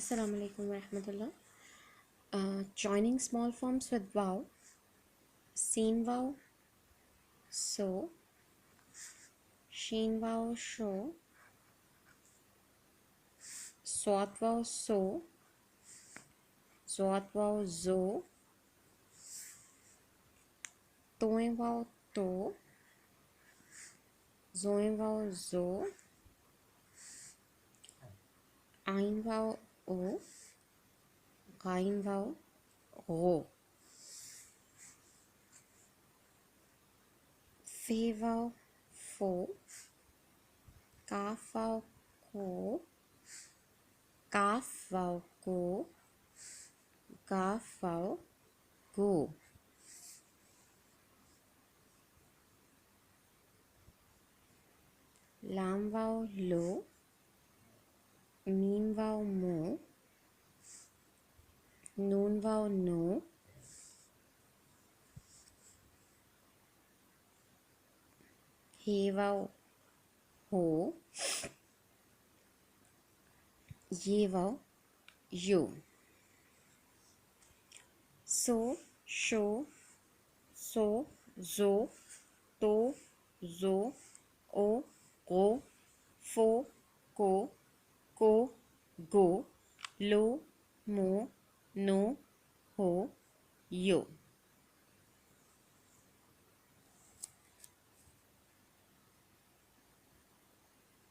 Assalamu alaikum wa rahmatullah. Joining small forms with wow. Seen wow, so. Sheen wow, show. Swat wow, so. Zwat wow, zo. Toen wow, to. Zoin wow, zo. Ein wow, o. Gain wow, go. Fe wow, fo. Kaf wow, ko. Kaf wow, ko. Gaf wow, go. Lam wow, lo. Meme wow, mo. Noon wow, no. He wow, ho. Ye wow, you. So, show, so, zo, to, zo, o, go, fo, ko, go, lo, mo, no, ho, yo.